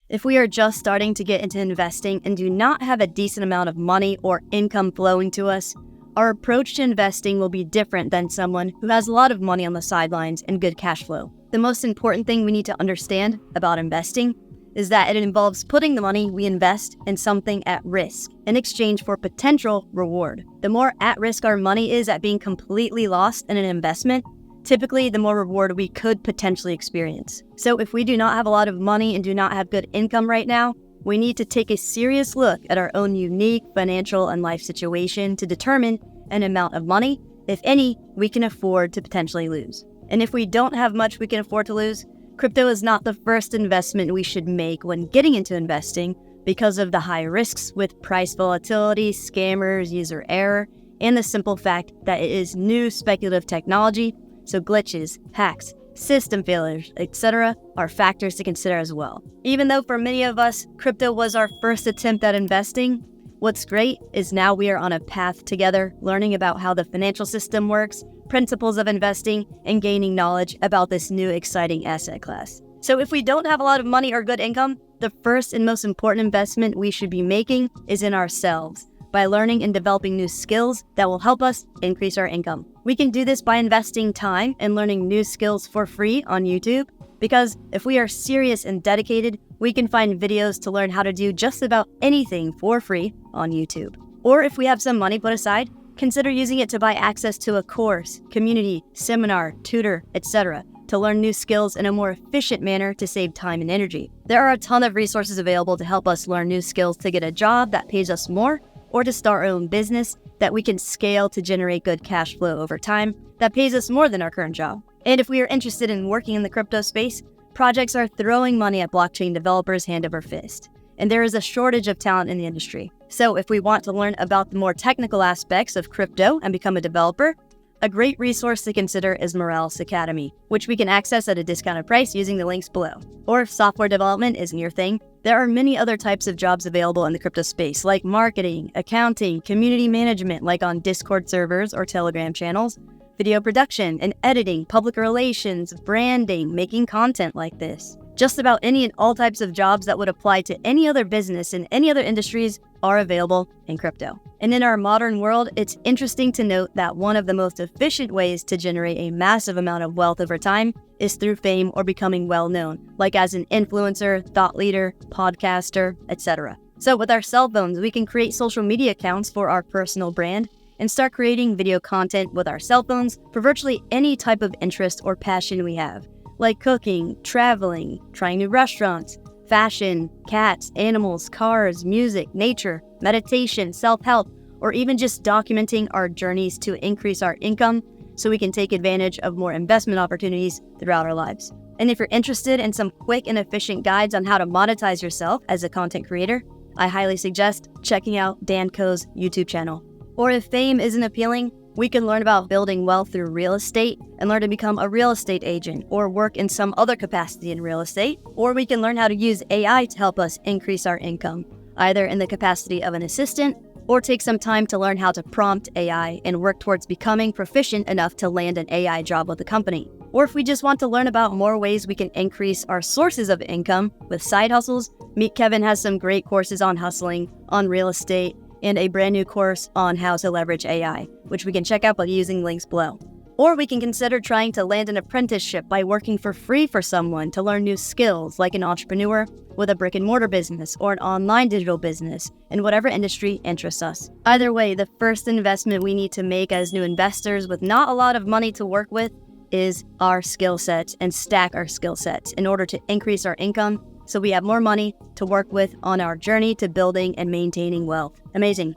If we are just starting to get into investing and do not have a decent amount of money or income flowing to us, our approach to investing will be different than someone who has a lot of money on the sidelines and good cash flow. The most important thing we need to understand about investing is that it involves putting the money we invest in something at risk in exchange for potential reward. The more at risk our money is at being completely lost in an investment, typically the more reward we could potentially experience. So if we do not have a lot of money and do not have good income right now, we need to take a serious look at our own unique financial and life situation to determine an amount of money, if any, we can afford to potentially lose. And if we don't have much we can afford to lose, crypto is not the first investment we should make when getting into investing because of the high risks with price volatility, scammers, user error, and the simple fact that it is new speculative technology, so glitches, hacks, system failures, etc. are factors to consider as well. Even though for many of us, crypto was our first attempt at investing, what's great is now we are on a path together, learning about how the financial system works, principles of investing, and gaining knowledge about this new exciting asset class. So if we don't have a lot of money or good income, the first and most important investment we should be making is in ourselves, by learning and developing new skills that will help us increase our income. We can do this by investing time and learning new skills for free on YouTube, because if we are serious and dedicated, we can find videos to learn how to do just about anything for free on YouTube. Or if we have some money put aside, consider using it to buy access to a course, community, seminar, tutor, etc. to learn new skills in a more efficient manner to save time and energy. There are a ton of resources available to help us learn new skills to get a job that pays us more, or to start our own business that we can scale to generate good cash flow over time that pays us more than our current job. And if we are interested in working in the crypto space, projects are throwing money at blockchain developers hand over fist, and there is a shortage of talent in the industry. So if we want to learn about the more technical aspects of crypto and become a developer, a great resource to consider is Morales Academy, which we can access at a discounted price using the links below. Or if software development isn't your thing, there are many other types of jobs available in the crypto space, like marketing, accounting, community management, like on Discord servers or Telegram channels, video production and editing, public relations, branding, making content like this. Just about any and all types of jobs that would apply to any other business in any other industries are available in crypto. And in our modern world, it's interesting to note that one of the most efficient ways to generate a massive amount of wealth over time is through fame or becoming well-known, like as an influencer, thought leader, podcaster, etc. So with our cell phones, we can create social media accounts for our personal brand and start creating video content with our cell phones for virtually any type of interest or passion we have, like cooking, traveling, trying new restaurants, fashion, cats, animals, cars, music, nature, meditation, self-help, or even just documenting our journeys to increase our income so we can take advantage of more investment opportunities throughout our lives. And if you're interested in some quick and efficient guides on how to monetize yourself as a content creator, I highly suggest checking out Dan Koh's YouTube channel. Or if fame isn't appealing, we can learn about building wealth through real estate and learn to become a real estate agent or work in some other capacity in real estate. Or we can learn how to use AI to help us increase our income, either in the capacity of an assistant or take some time to learn how to prompt AI and work towards becoming proficient enough to land an AI job with a company. Or if we just want to learn about more ways we can increase our sources of income with side hustles, Meet Kevin has some great courses on hustling, on real estate, and a brand new course on how to leverage AI, which we can check out by using links below. Or we can consider trying to land an apprenticeship by working for free for someone to learn new skills, like an entrepreneur with a brick and mortar business or an online digital business in whatever industry interests us. Either way, the first investment we need to make as new investors with not a lot of money to work with is our skill sets and stack our skill sets in order to increase our income so we have more money to work with on our journey to building and maintaining wealth. Amazing.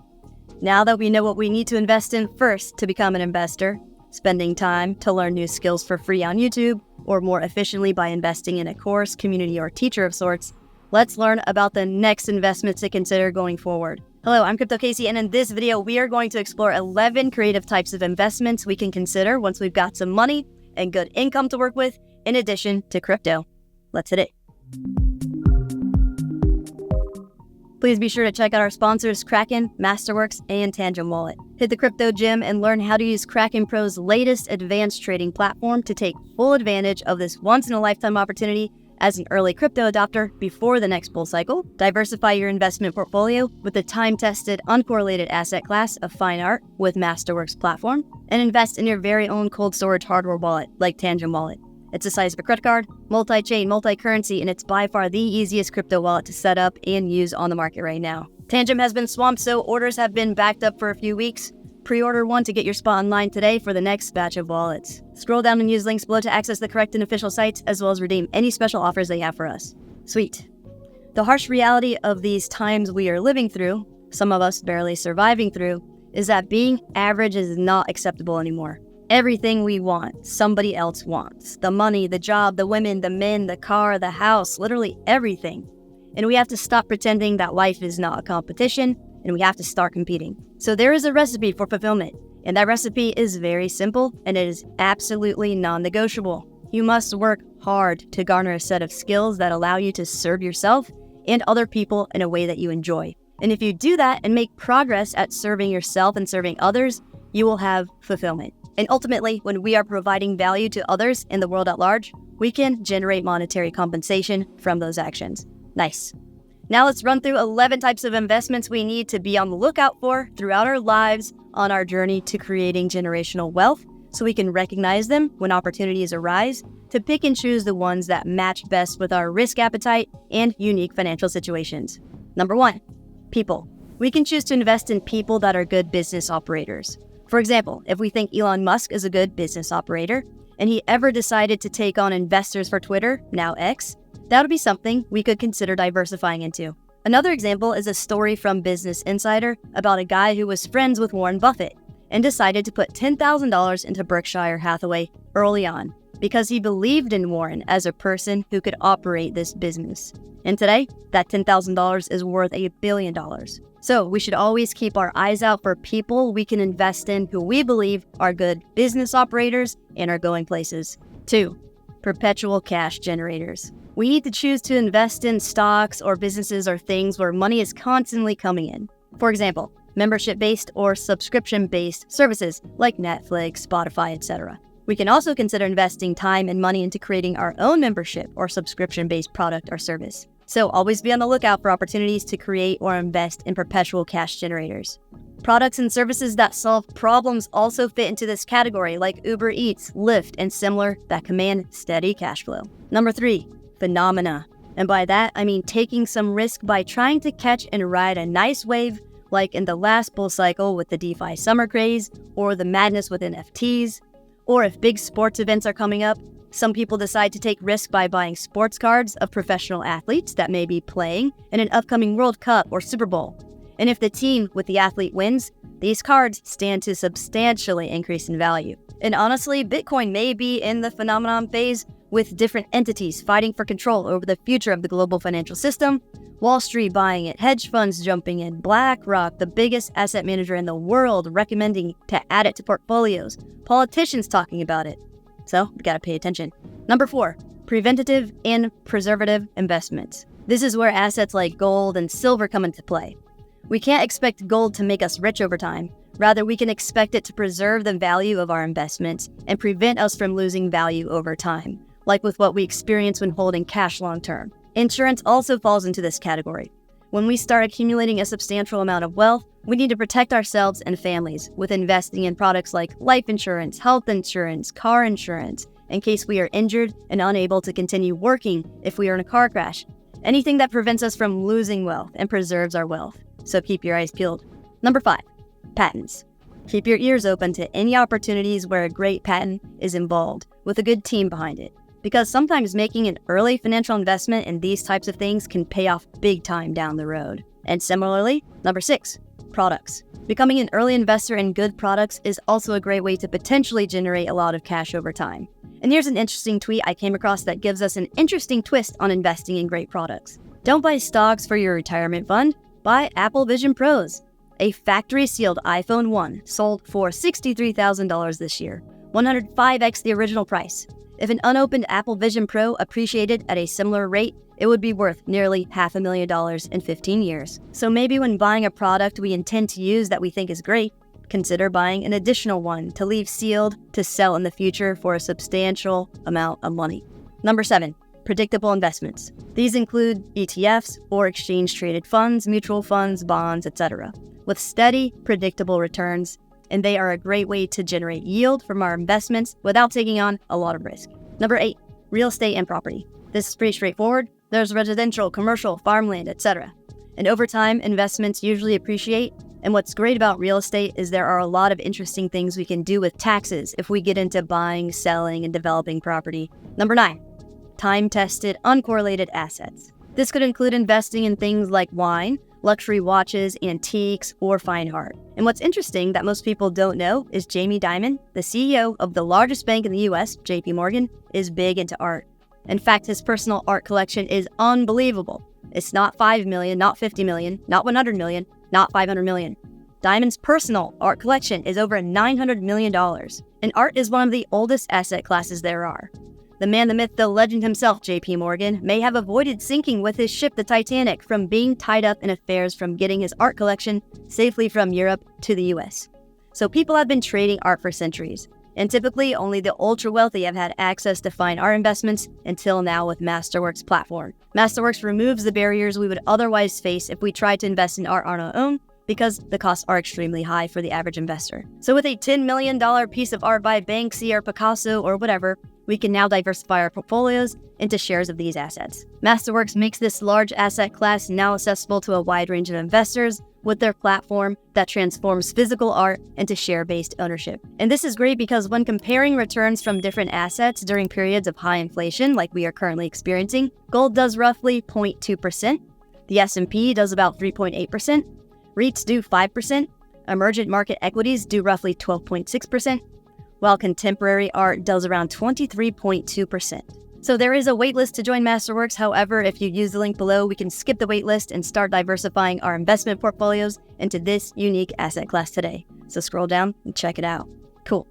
Now that we know what we need to invest in first to become an investor, spending time to learn new skills for free on YouTube, or more efficiently by investing in a course, community, or teacher of sorts, let's learn about the next investments to consider going forward. Hello, I'm Crypto Casey, and in this video, we are going to explore 11 creative types of investments we can consider once we've got some money and good income to work with, in addition to crypto. Let's hit it. Please be sure to check out our sponsors, Kraken, Masterworks, and Tangent Wallet. Hit the Crypto Gym and learn how to use Kraken Pro's latest advanced trading platform to take full advantage of this once-in-a-lifetime opportunity As an early crypto adopter before the next bull cycle, diversify your investment portfolio with the time-tested, uncorrelated asset class of fine art with Masterworks platform, and invest in your very own cold storage hardware wallet like Tangent Wallet. It's the size of a credit card, multi-chain, multi-currency, and it's by far the easiest crypto wallet to set up and use on the market right now. Tangent has been swamped, so orders have been backed up for a few weeks. Pre-order one to get your spot online today for the next batch of wallets. Scroll down and use links below to access the correct and official sites, as well as redeem any special offers they have for us. Sweet. The harsh reality of these times we are living through, some of us barely surviving through, is that being average is not acceptable anymore. Everything we want, somebody else wants. The money, the job, the women, the men, the car, the house, literally everything. And we have to stop pretending that life is not a competition, and we have to start competing. So there is a recipe for fulfillment, and that recipe is very simple, and it is absolutely non-negotiable. You must work hard to garner a set of skills that allow you to serve yourself and other people in a way that you enjoy. And if you do that and make progress at serving yourself and serving others, you will have fulfillment. And ultimately, when we are providing value to others in the world at large, we can generate monetary compensation from those actions. Nice. Now let's run through 11 types of investments we need to be on the lookout for throughout our lives on our journey to creating generational wealth, so we can recognize them when opportunities arise to pick and choose the ones that match best with our risk appetite and unique financial situations. Number 1, people. We can choose to invest in people that are good business operators. For example, if we think Elon Musk is a good business operator, and he ever decided to take on investors for Twitter, now X, that would be something we could consider diversifying into. Another example is a story from Business Insider about a guy who was friends with Warren Buffett and decided to put $10,000 into Berkshire Hathaway early on because he believed in Warren as a person who could operate this business. And today, that $10,000 is worth $1 billion. So we should always keep our eyes out for people we can invest in who we believe are good business operators and are going places. 2, perpetual cash generators. We need to choose to invest in stocks or businesses or things where money is constantly coming in. For example, membership-based or subscription-based services like Netflix, Spotify, etc. We can also consider investing time and money into creating our own membership or subscription-based product or service. So always be on the lookout for opportunities to create or invest in perpetual cash generators. Products and services that solve problems also fit into this category, like Uber Eats, Lyft, and similar that command steady cash flow. Number 3, phenomena. And by that, I mean taking some risk by trying to catch and ride a nice wave, like in the last bull cycle with the DeFi summer craze, or the madness with NFTs, or if big sports events are coming up, some people decide to take risk by buying sports cards of professional athletes that may be playing in an upcoming World Cup or Super Bowl. And if the team with the athlete wins, these cards stand to substantially increase in value. And honestly, Bitcoin may be in the phenomenon phase with different entities fighting for control over the future of the global financial system, Wall Street buying it, hedge funds jumping in, BlackRock, the biggest asset manager in the world, recommending to add it to portfolios, politicians talking about it. So we gotta pay attention. Number 4, preventative and preservative investments. This is where assets like gold and silver come into play. We can't expect gold to make us rich over time. Rather, we can expect it to preserve the value of our investments and prevent us from losing value over time, like with what we experience when holding cash long term. Insurance also falls into this category. When we start accumulating a substantial amount of wealth, we need to protect ourselves and families with investing in products like life insurance, health insurance, car insurance, in case we are injured and unable to continue working if we are in a car crash. Anything that prevents us from losing wealth and preserves our wealth. So keep your eyes peeled. Number 5, patents. Keep your ears open to any opportunities where a great patent is involved with a good team behind it. Because sometimes making an early financial investment in these types of things can pay off big time down the road. And similarly, number 6, products. Becoming an early investor in good products is also a great way to potentially generate a lot of cash over time. And here's an interesting tweet I came across that gives us an interesting twist on investing in great products. Don't buy stocks for your retirement fund, buy Apple Vision Pros. A factory-sealed iPhone 1 sold for $63,000 this year, 105x the original price. If an unopened Apple Vision Pro appreciated at a similar rate, it would be worth nearly $500,000 in 15 years. So maybe when buying a product we intend to use that we think is great, consider buying an additional one to leave sealed to sell in the future for a substantial amount of money. Number 7, predictable investments. These include ETFs or exchange-traded funds, mutual funds, bonds, etc., with steady, predictable returns, and they are a great way to generate yield from our investments without taking on a lot of risk. Number 8, real estate and property. This is pretty straightforward. There's residential, commercial, farmland, etc. And over time, investments usually appreciate. And what's great about real estate is there are a lot of interesting things we can do with taxes if we get into buying, selling, and developing property. Number 9, time-tested, uncorrelated assets. This could include investing in things like wine, luxury watches, antiques, or fine art. And what's interesting that most people don't know is Jamie Dimon, the CEO of the largest bank in the US, JP Morgan, is big into art. In fact, his personal art collection is unbelievable. It's not 5 million, not 50 million, not 100 million, not 500 million. Dimon's personal art collection is over $900 million. And art is one of the oldest asset classes there are. The man, the myth, the legend himself, JP Morgan, may have avoided sinking with his ship, the Titanic, from being tied up in affairs from getting his art collection safely from Europe to the US. So people have been trading art for centuries. And typically, only the ultra-wealthy have had access to fine art investments until now with Masterworks' platform. Masterworks removes the barriers we would otherwise face if we tried to invest in art on our own, because the costs are extremely high for the average investor. So with a $10 million piece of art by Banksy or Picasso or whatever, we can now diversify our portfolios into shares of these assets. Masterworks makes this large asset class now accessible to a wide range of investors with their platform that transforms physical art into share-based ownership. And this is great because when comparing returns from different assets during periods of high inflation like we are currently experiencing, gold does roughly 0.2%, the S&P does about 3.8%, REITs do 5%, emergent market equities do roughly 12.6%, while contemporary art does around 23.2%. So there is a waitlist to join Masterworks. However, if you use the link below, we can skip the waitlist and start diversifying our investment portfolios into this unique asset class today. So scroll down and check it out. Cool.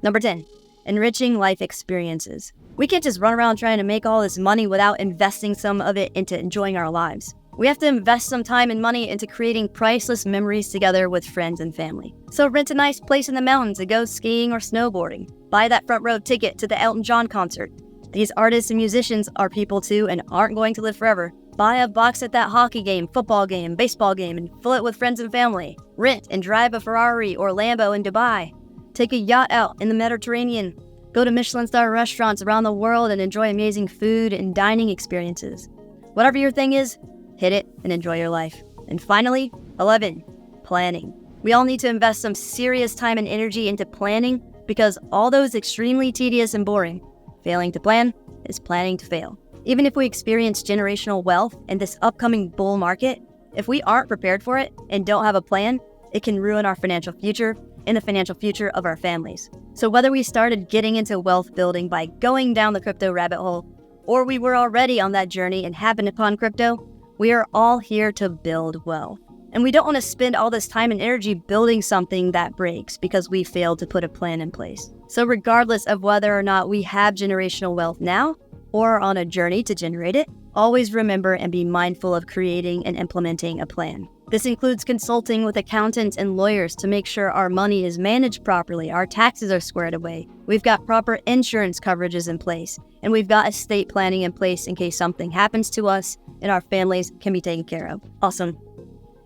Number 10, enriching life experiences. We can't just run around trying to make all this money without investing some of it into enjoying our lives. We have to invest some time and money into creating priceless memories together with friends and family. So rent a nice place in the mountains to go skiing or snowboarding. Buy that front row ticket to the Elton John concert. These artists and musicians are people too and aren't going to live forever. Buy a box at that hockey game, football game, baseball game, and fill it with friends and family. Rent and drive a Ferrari or Lambo in Dubai. Take a yacht out in the Mediterranean. Go to Michelin-star restaurants around the world and enjoy amazing food and dining experiences. Whatever your thing is, hit it and enjoy your life. And finally, 11, planning. We all need to invest some serious time and energy into planning because although it's extremely tedious and boring, failing to plan is planning to fail. Even if we experience generational wealth in this upcoming bull market, if we aren't prepared for it and don't have a plan, it can ruin our financial future and the financial future of our families. So whether we started getting into wealth building by going down the crypto rabbit hole, or we were already on that journey and happened upon crypto, we are all here to build wealth. And we don't want to spend all this time and energy building something that breaks because we failed to put a plan in place. So regardless of whether or not we have generational wealth now or are on a journey to generate it, always remember and be mindful of creating and implementing a plan. This includes consulting with accountants and lawyers to make sure our money is managed properly, our taxes are squared away, we've got proper insurance coverages in place, and we've got estate planning in place in case something happens to us and our families can be taken care of. Awesome.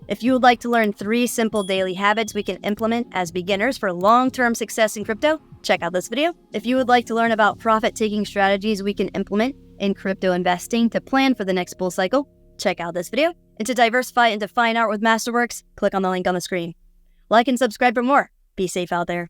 If you would like to learn 3 simple daily habits we can implement as beginners for long-term success in crypto, check out this video. If you would like to learn about profit-taking strategies we can implement in crypto investing to plan for the next bull cycle, check out this video. And to diversify into fine art with Masterworks, click on the link on the screen. Like and subscribe for more. Be safe out there.